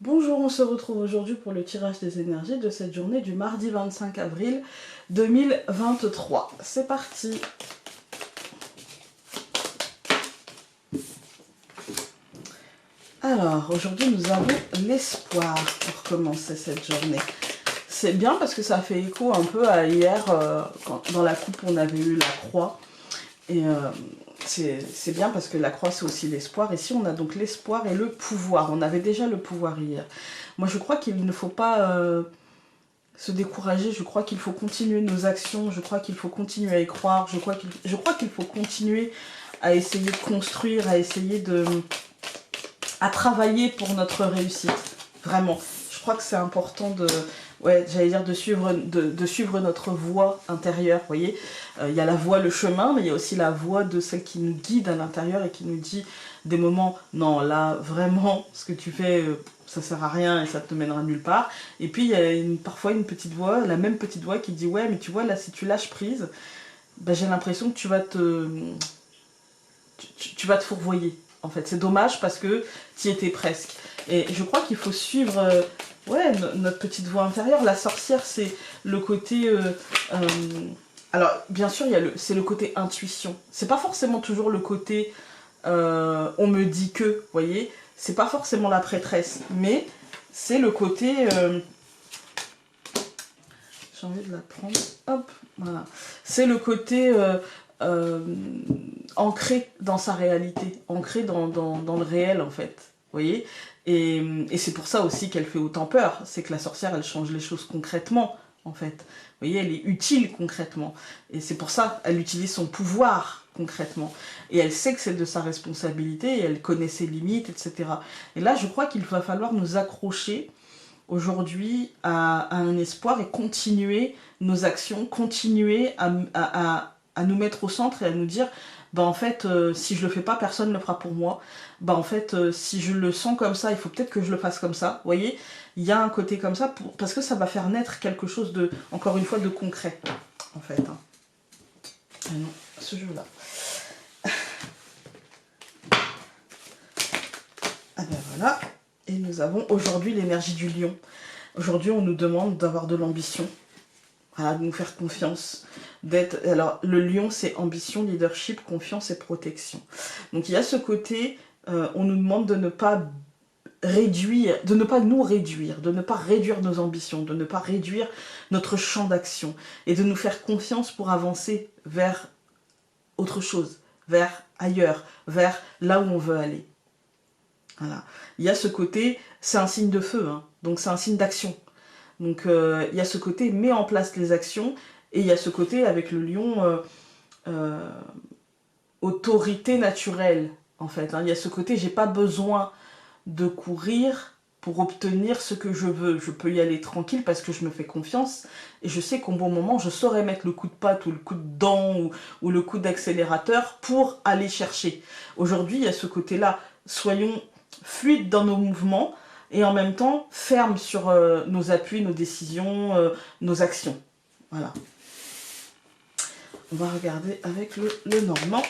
Bonjour, on se retrouve aujourd'hui pour le tirage des énergies de cette journée du mardi 25 avril 2023. C'est parti. Alors, aujourd'hui nous avons l'espoir pour commencer cette journée. C'est bien parce que ça fait écho un peu à hier, quand dans la coupe on avait eu la croix. Et c'est bien parce que la croix c'est aussi l'espoir. Ici on a donc l'espoir et le pouvoir. On avait déjà le pouvoir hier. Moi je crois qu'il ne faut pas se décourager. Je crois qu'il faut continuer nos actions. Je crois qu'il faut continuer à y croire. Je crois qu'il faut continuer à essayer de construire, à travailler pour notre réussite. Vraiment. Je crois que c'est important de... Ouais, j'allais dire de suivre notre voie intérieure, vous voyez. Il y a la voie, le chemin, mais il y a aussi la voie de celle qui nous guide à l'intérieur et qui nous dit des moments, non, là, vraiment, ce que tu fais, ça sert à rien et ça te mènera nulle part. Et puis, il y a parfois une petite voix, la même petite voix qui dit, ouais, mais tu vois, là, si tu lâches prise, ben, j'ai l'impression que tu vas te fourvoyer. En fait, c'est dommage parce que tu y étais presque. Et je crois qu'il faut suivre ouais, notre petite voix intérieure. La sorcière, c'est le côté... alors, bien sûr, c'est le côté intuition. C'est pas forcément toujours le côté on me dit que, vous voyez. C'est pas forcément la prêtresse, mais c'est le côté... j'ai envie de la prendre. Hop, voilà. C'est le côté... ancré dans sa réalité, ancré dans le réel en fait, vous voyez. Et c'est pour ça aussi qu'elle fait autant peur, c'est que la sorcière elle change les choses concrètement en fait, vous voyez, elle est utile concrètement, et c'est pour ça elle utilise son pouvoir concrètement, et elle sait que c'est de sa responsabilité, et elle connaît ses limites, etc. Et là je crois qu'il va falloir nous accrocher aujourd'hui à un espoir et continuer nos actions, continuer à nous mettre au centre et à nous dire bah en fait si je le fais pas personne ne le fera pour moi, bah en fait si je le sens comme ça il faut peut-être que je le fasse comme ça, vous voyez, il y a un côté comme ça parce que ça va faire naître quelque chose de, encore une fois, de concret en fait hein. Ah non, ce jeu là ah ben voilà. Et nous avons aujourd'hui l'énergie du lion. Aujourd'hui on nous demande d'avoir de l'ambition, voilà, de nous faire confiance, d'être... Alors, le lion, c'est ambition, leadership, confiance et protection. Donc, il y a ce côté, on nous demande de ne pas réduire, de ne pas nous réduire, de ne pas réduire nos ambitions, de ne pas réduire notre champ d'action, et de nous faire confiance pour avancer vers autre chose, vers ailleurs, vers là où on veut aller. Voilà. Il y a ce côté, c'est un signe de feu, hein, donc c'est un signe d'action. Donc il y a ce côté, met en place les actions, et il y a ce côté avec le lion, autorité naturelle, en fait. Hein. Il y a ce côté, j'ai pas besoin de courir pour obtenir ce que je veux. Je peux y aller tranquille parce que je me fais confiance, et je sais qu'au bon moment, je saurais mettre le coup de patte, ou le coup de dent, ou le coup d'accélérateur pour aller chercher. Aujourd'hui, il y a ce côté-là, soyons fluides dans nos mouvements, et en même temps ferme sur nos appuis, nos décisions, nos actions. Voilà. On va regarder avec le normand.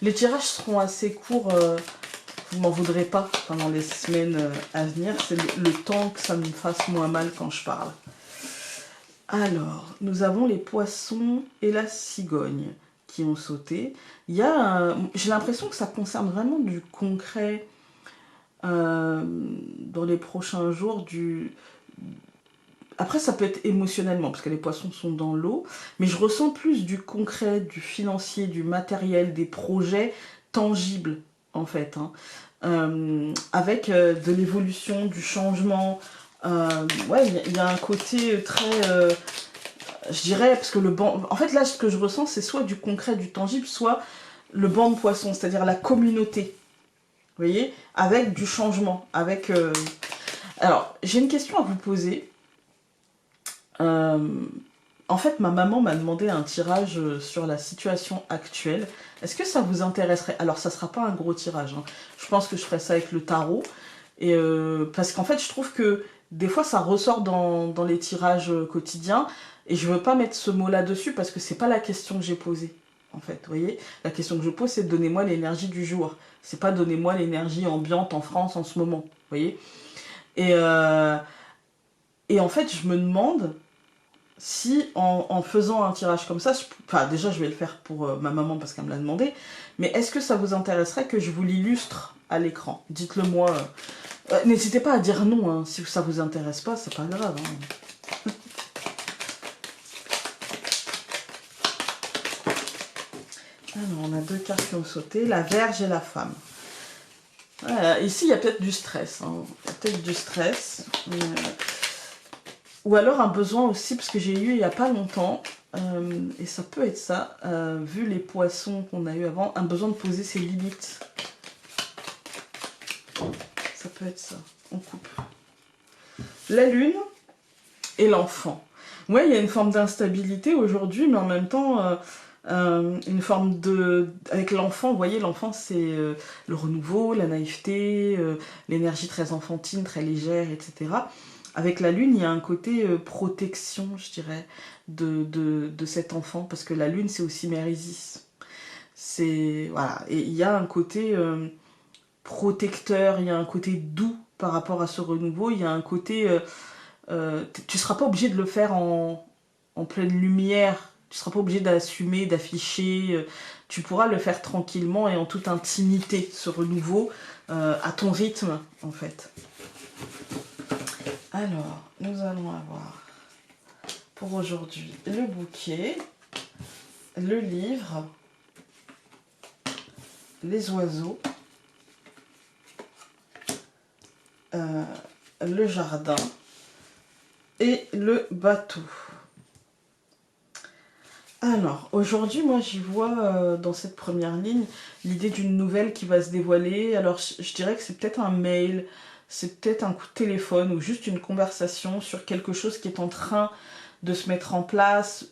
Les tirages seront assez courts, vous m'en voudrez pas pendant les semaines à venir. C'est le temps que ça me fasse moins mal quand je parle. Alors, nous avons les poissons et la cigogne qui ont sauté. Il y a, j'ai l'impression que ça concerne vraiment du concret dans les prochains jours. Après, ça peut être émotionnellement, parce que les poissons sont dans l'eau, mais je ressens plus du concret, du financier, du matériel, des projets tangibles, en fait. Hein. Avec de l'évolution, du changement. Ouais, il y a un côté très... je dirais, parce que le banc... En fait, là, ce que je ressens, c'est soit du concret, du tangible, soit le banc de poissons, c'est-à-dire la communauté. Vous voyez, avec du changement, avec... Alors, j'ai une question à vous poser. En fait, ma maman m'a demandé un tirage sur la situation actuelle. Est-ce que ça vous intéresserait? Alors, ça ne sera pas un gros tirage. Hein. Je pense que je ferai ça avec le tarot. Et parce qu'en fait, je trouve que des fois, ça ressort dans les tirages quotidiens. Et je ne veux pas mettre ce mot là-dessus parce que c'est pas la question que j'ai posée. en fait, vous voyez. La question que je pose, c'est donnez-moi l'énergie du jour. C'est pas donnez-moi l'énergie ambiante en France en ce moment, vous voyez. Et en fait, je me demande si en faisant un tirage comme ça, enfin déjà je vais le faire pour ma maman parce qu'elle me l'a demandé, mais est-ce que ça vous intéresserait que je vous l'illustre à l'écran? Dites-le moi. N'hésitez pas à dire non, hein. Si ça vous intéresse pas, c'est pas grave. Hein. Alors, on a 2 cartes qui ont sauté, la Vierge et la Femme. Ici, il y a peut-être du stress. Hein. Il y a peut-être du stress. Mais, ou alors un besoin aussi, parce que j'ai eu il n'y a pas longtemps, et ça peut être ça, vu les poissons qu'on a eu avant, un besoin de poser ses limites. Ça peut être ça. On coupe. La Lune et l'enfant. Ouais, il y a une forme d'instabilité aujourd'hui, mais en même temps, une forme de... Avec l'enfant, vous voyez, l'enfant, c'est le renouveau, la naïveté, l'énergie très enfantine, très légère, etc. Avec la Lune, il y a un côté protection, je dirais, de cet enfant, parce que la Lune, c'est aussi Mère Isis. C'est... Voilà. Et il y a un côté protecteur, il y a un côté doux par rapport à ce renouveau, il y a un côté... tu ne seras pas obligé de le faire en pleine lumière, tu ne seras pas obligé d'assumer, d'afficher, tu pourras le faire tranquillement et en toute intimité, ce renouveau, à ton rythme, en fait. Alors, nous allons avoir pour aujourd'hui le bouquet, le livre, les oiseaux, le jardin et le bateau. Alors, aujourd'hui, moi, j'y vois dans cette première ligne l'idée d'une nouvelle qui va se dévoiler. Alors, je dirais que c'est peut-être un mail, c'est peut-être un coup de téléphone ou juste une conversation sur quelque chose qui est en train de se mettre en place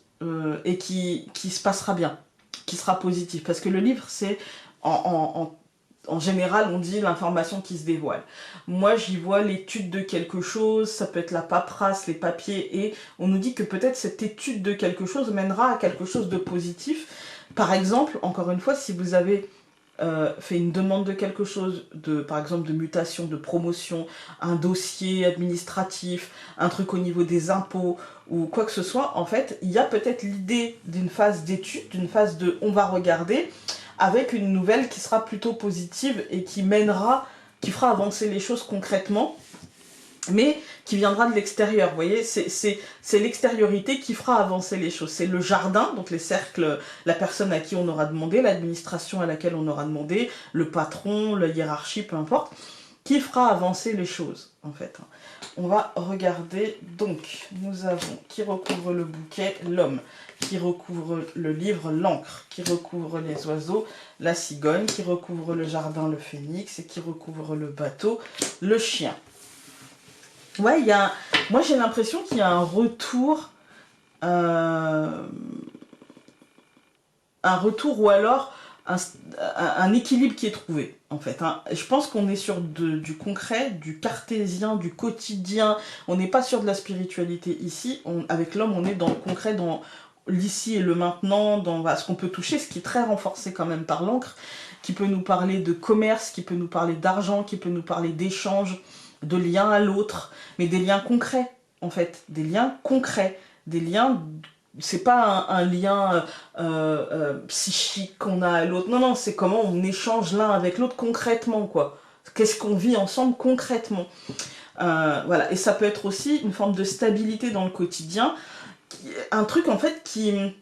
et qui se passera bien, qui sera positif. Parce que le livre, c'est en général, on dit l'information qui se dévoile. Moi, j'y vois l'étude de quelque chose, ça peut être la paperasse, les papiers, et on nous dit que peut-être cette étude de quelque chose mènera à quelque chose de positif. Par exemple, encore une fois, si vous avez fait une demande de quelque chose, par exemple de mutation, de promotion, un dossier administratif, un truc au niveau des impôts, ou quoi que ce soit, en fait, il y a peut-être l'idée d'une phase d'étude, d'une phase de « on va regarder », avec une nouvelle qui sera plutôt positive et qui mènera, qui fera avancer les choses concrètement, mais qui viendra de l'extérieur, vous voyez, c'est l'extériorité qui fera avancer les choses. C'est le jardin, donc les cercles, la personne à qui on aura demandé, l'administration à laquelle on aura demandé, le patron, la hiérarchie, peu importe, qui fera avancer les choses, en fait. On va regarder, donc, nous avons qui recouvre le bouquet, l'homme, qui recouvre le livre, l'encre, qui recouvre les oiseaux, la cigogne, qui recouvre le jardin, le phénix, et qui recouvre le bateau, le chien. Ouais, moi j'ai l'impression qu'il y a un retour ou alors un équilibre qui est trouvé, en fait. Hein. Je pense qu'on est sur du concret, du cartésien, du quotidien. On n'est pas sur de la spiritualité ici. Avec l'homme, on est dans le concret, dans l'ici et le maintenant, dans ce qu'on peut toucher, ce qui est très renforcé quand même par l'encre, qui peut nous parler de commerce, qui peut nous parler d'argent, qui peut nous parler d'échange, de liens à l'autre, mais des liens concrets, en fait. Des liens concrets, des liens... C'est pas un lien psychique qu'on a à l'autre. Non, non, c'est comment on échange l'un avec l'autre concrètement, quoi. Qu'est-ce qu'on vit ensemble concrètement. Voilà. Et ça peut être aussi une forme de stabilité dans le quotidien. Un truc, en fait, qui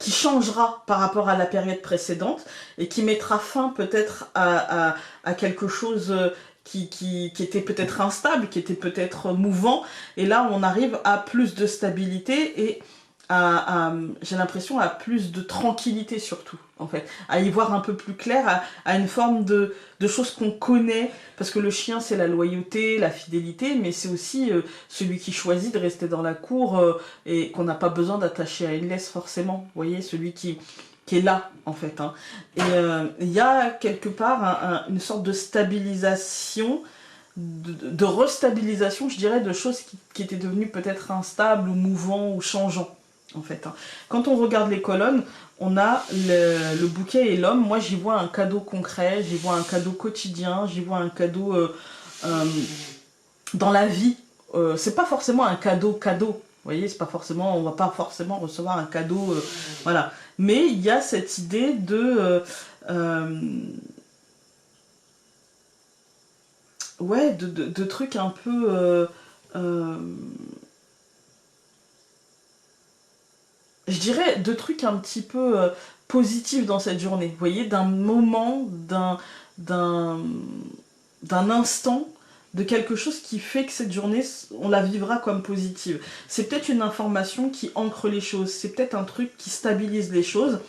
changera par rapport à la période précédente et qui mettra fin peut-être à quelque chose... Qui était peut-être instable, qui était peut-être mouvant, et là on arrive à plus de stabilité et j'ai l'impression à plus de tranquillité surtout, en fait, à y voir un peu plus clair, à une forme de choses qu'on connaît, parce que le chien c'est la loyauté, la fidélité, mais c'est aussi celui qui choisit de rester dans la cour et qu'on n'a pas besoin d'attacher à une laisse forcément, vous voyez, celui qui est là, en fait. Hein. Et il y a quelque part une sorte de stabilisation, de restabilisation, je dirais, de choses qui étaient devenues peut-être instables ou mouvants ou changeants. en fait. Hein. Quand on regarde les colonnes, on a le bouquet et l'homme. Moi, j'y vois un cadeau concret, j'y vois un cadeau quotidien, j'y vois un cadeau euh, dans la vie. C'est pas forcément un cadeau. Vous voyez, c'est pas forcément, on va pas forcément recevoir un cadeau, voilà. Mais il y a cette idée ouais, de trucs un peu euh, je dirais de trucs un petit peu positifs dans cette journée. Vous voyez, d'un moment, d'un d'un instant, de quelque chose qui fait que cette journée, on la vivra comme positive. C'est peut-être une information qui ancre les choses, c'est peut-être un truc qui stabilise les choses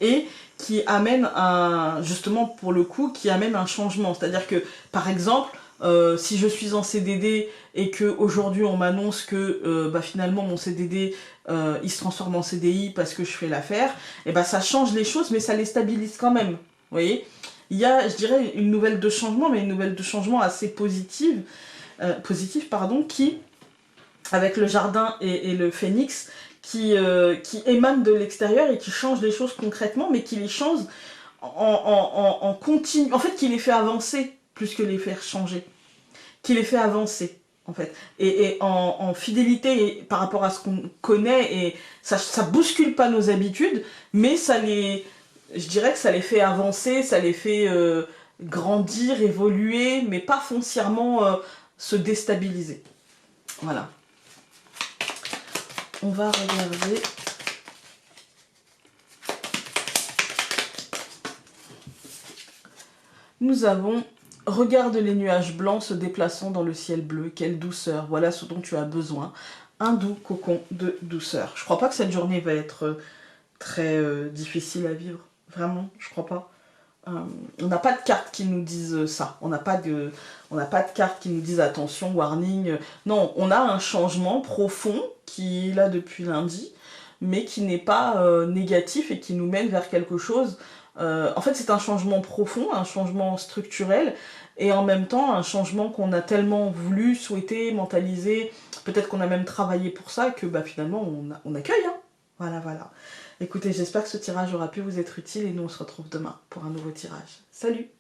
et qui amène un, justement pour le coup, qui amène un changement. C'est-à-dire que, par exemple, si je suis en CDD et que aujourd'hui on m'annonce que bah, finalement mon CDD il se transforme en CDI parce que je fais l'affaire, et bah ça change les choses, mais ça les stabilise quand même. Vous voyez, il y a, je dirais, une nouvelle de changement, mais une nouvelle de changement assez positive, pardon, qui, avec le jardin et le phénix, qui émanent de l'extérieur et qui changent les choses concrètement, mais qui les changent en continu, en fait, qui les fait avancer plus que les faire changer, qui les fait avancer, en fait, et en fidélité par rapport à ce qu'on connaît, et ça bouscule pas nos habitudes, mais je dirais que ça les fait avancer, ça les fait grandir, évoluer, mais pas foncièrement se déstabiliser. Voilà. On va regarder. Nous avons « Regarde les nuages blancs se déplaçant dans le ciel bleu, quelle douceur, voilà ce dont tu as besoin, un doux cocon de douceur ». Je crois pas que cette journée va être très difficile à vivre, vraiment, je crois pas. On n'a pas de cartes qui nous disent ça, on n'a pas de cartes qui nous disent attention, warning. Non, on a un changement profond qui est là depuis lundi, mais qui n'est pas négatif et qui nous mène vers quelque chose. En fait, c'est un changement profond, un changement structurel, et en même temps un changement qu'on a tellement voulu, souhaité, mentalisé, peut-être qu'on a même travaillé pour ça, que bah, finalement on accueille. Hein. Voilà, voilà. Écoutez, j'espère que ce tirage aura pu vous être utile et nous on se retrouve demain pour un nouveau tirage. Salut!